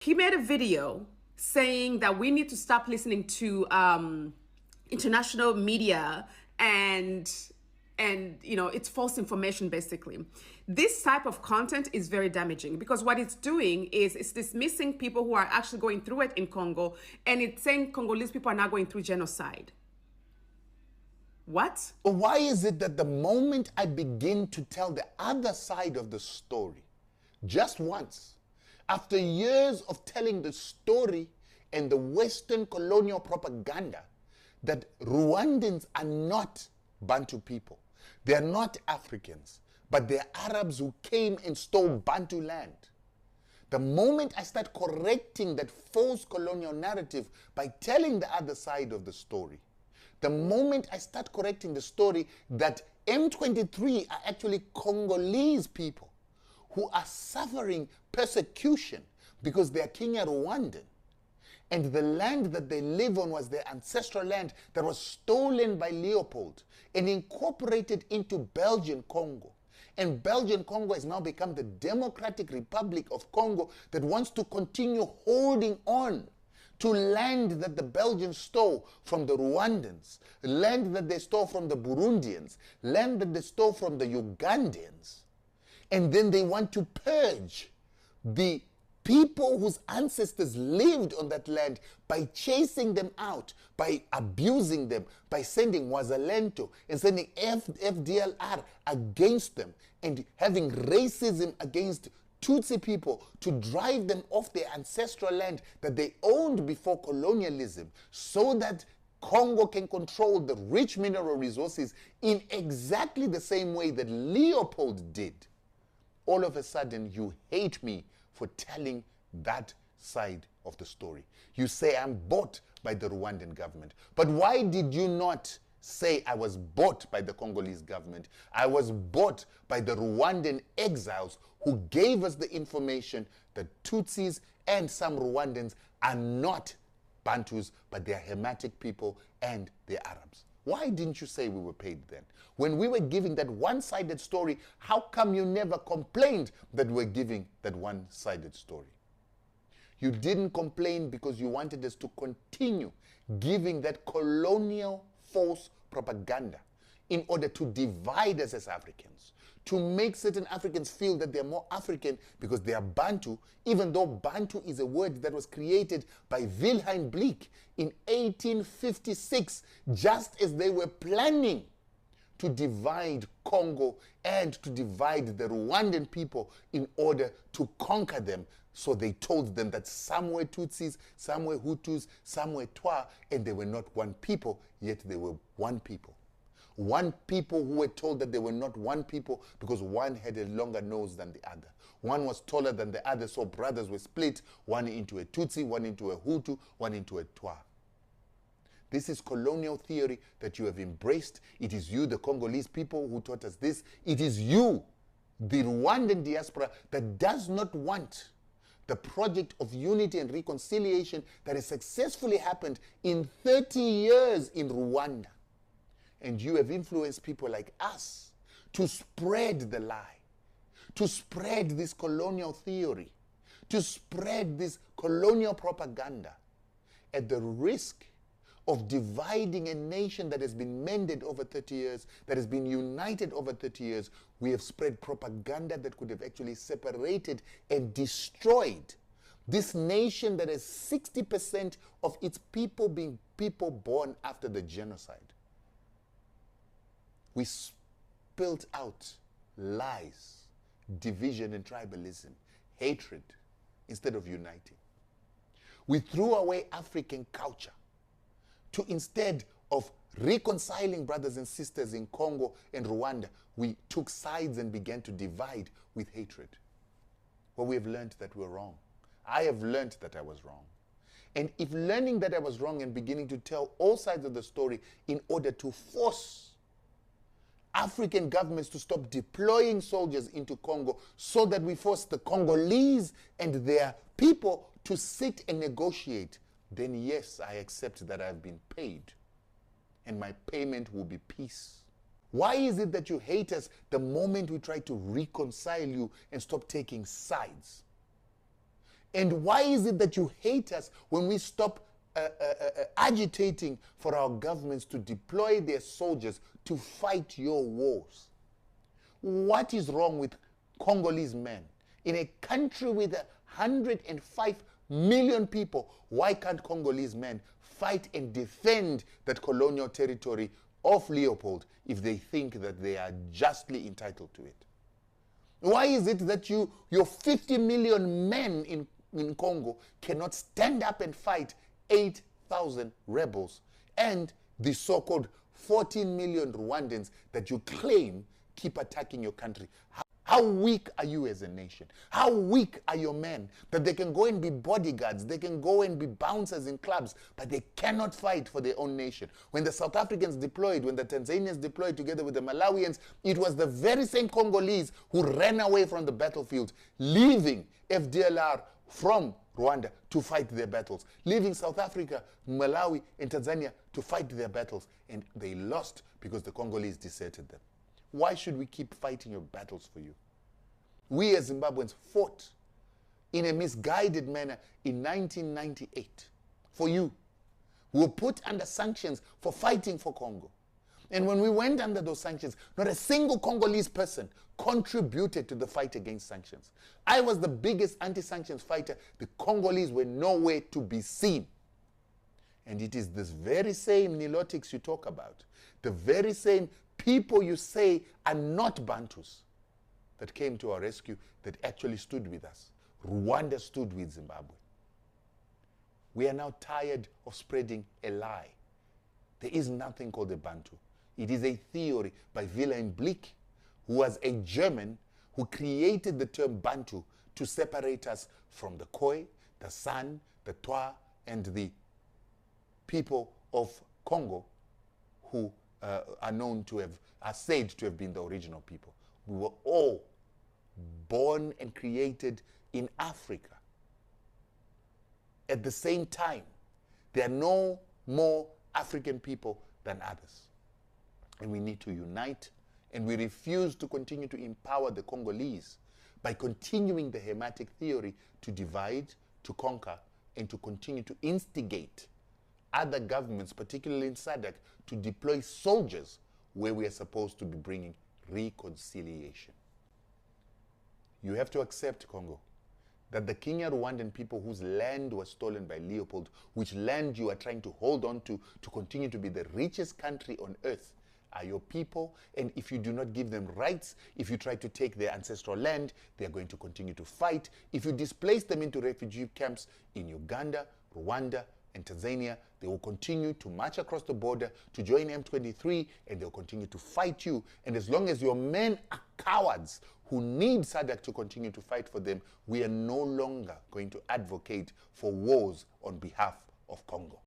He made a video saying that we need to stop listening to international media and it's false information. Basically, this type of content is very damaging because what it's doing is it's dismissing people who are actually going through it in Congo, and it's saying Congolese people are not going through genocide. What? Why is it that the moment I begin to tell the other side of the story, just once, after years of telling the story and the Western colonial propaganda that Rwandans are not Bantu people, they are not Africans, but they're Arabs who came and stole Bantu land. The moment I start correcting that false colonial narrative by telling the other side of the story, the moment I start correcting the story that M23 are actually Congolese people who are suffering persecution because they are Kenya Rwandan, and the land that they live on was their ancestral land that was stolen by Leopold and incorporated into Belgian Congo. And Belgian Congo has now become the Democratic Republic of Congo that wants to continue holding on to land that the Belgians stole from the Rwandans, land that they stole from the Burundians, land that they stole from the Ugandans. And then they want to purge the people whose ancestors lived on that land by chasing them out, by abusing them, by sending Wazalento and sending FDLR against them, and having racism against Tutsi people to drive them off their ancestral land that they owned before colonialism, so that Congo can control the rich mineral resources in exactly the same way that Leopold did. All of a sudden, you hate me for telling that side of the story. You say I'm bought by the Rwandan government. But why did you not say I was bought by the Congolese government? I was bought by the Rwandan exiles who gave us the information that Tutsis and some Rwandans are not Bantus, but they are Hamitic people and they're Arabs. Why didn't you say we were paid then? When we were giving that one-sided story, how come you never complained that we were giving that one-sided story? You didn't complain because you wanted us to continue giving that colonial false propaganda in order to divide us as Africans, to make certain Africans feel that they're more African because they are Bantu, even though Bantu is a word that was created by Wilhelm Bleek in 1856, just as they were planning to divide Congo and to divide the Rwandan people in order to conquer them. So they told them that some were Tutsis, some were Hutus, some were Twa, and they were not one people, yet they were one people. One people who were told that they were not one people because one had a longer nose than the other. One was taller than the other, so brothers were split, one into a Tutsi, one into a Hutu, one into a Twa. This is colonial theory that you have embraced. It is you, the Congolese people, who taught us this. It is you, the Rwandan diaspora, that does not want the project of unity and reconciliation that has successfully happened in 30 years in Rwanda. And you have influenced people like us to spread the lie, to spread this colonial theory, to spread this colonial propaganda at the risk of dividing a nation that has been mended over 30 years, that has been united over 30 years. We have spread propaganda that could have actually separated and destroyed this nation that has 60% of its people being people born after the genocide. We spilled out lies, division and tribalism, hatred, instead of uniting. We threw away African culture to, instead of reconciling brothers and sisters in Congo and Rwanda, we took sides and began to divide with hatred. Well, we have learned that we're wrong. I have learned that I was wrong. And if learning that I was wrong and beginning to tell all sides of the story in order to force African governments to stop deploying soldiers into Congo so that we force the Congolese and their people to sit and negotiate, then yes, I accept that I've been paid. And my payment will be peace. Why is it that you hate us the moment we try to reconcile you and stop taking sides? And why is it that you hate us when we stop agitating for our governments to deploy their soldiers to fight your wars? What is wrong with Congolese men? In a country with 105 million people, why can't Congolese men fight and defend that colonial territory of Leopold if they think that they are justly entitled to it? Why is it that your 50 million men in Congo cannot stand up and fight 8,000 rebels and the so-called 14 million Rwandans that you claim keep attacking your country? How weak are you as a nation? How weak are your men that they can go and be bodyguards, they can go and be bouncers in clubs, but they cannot fight for their own nation? When the South Africans deployed, when the Tanzanians deployed together with the Malawians, it was the very same Congolese who ran away from the battlefield, leaving FDLR from Rwanda to fight their battles, leaving South Africa, Malawi, and Tanzania to fight their battles, and they lost because the Congolese deserted them. Why should we keep fighting your battles for you? We as Zimbabweans fought in a misguided manner in 1998 for you. We were put under sanctions for fighting for Congo. And when we went under those sanctions, not a single Congolese person contributed to the fight against sanctions. I was the biggest anti-sanctions fighter. The Congolese were nowhere to be seen. And it is this very same Nilotics you talk about, the very same people you say are not Bantus, that came to our rescue, that actually stood with us. Rwanda stood with Zimbabwe. We are now tired of spreading a lie. There is nothing called a Bantu. It is a theory by Wilhelm Bleek, who was a German who created the term Bantu to separate us from the Khoi, the San, the Twa, and the people of Congo who are said to have been the original people. We were all born and created in Africa. At the same time, there are no more African people than others. And we need to unite, and we refuse to continue to empower the Congolese by continuing the Hermetic theory to divide, to conquer, and to continue to instigate other governments, particularly in SADC, to deploy soldiers where we are supposed to be bringing reconciliation. You have to accept, Congo, that the Kenya Rwandan people whose land was stolen by Leopold, which land you are trying to hold on to continue to be the richest country on earth, are your people. And if you do not give them rights, if you try to take their ancestral land, they are going to continue to fight. If you displace them into refugee camps in Uganda, Rwanda, and Tanzania, they will continue to march across the border to join M23, and they'll continue to fight you. And as long as your men are cowards who need SADC to continue to fight for them, we are no longer going to advocate for wars on behalf of Congo.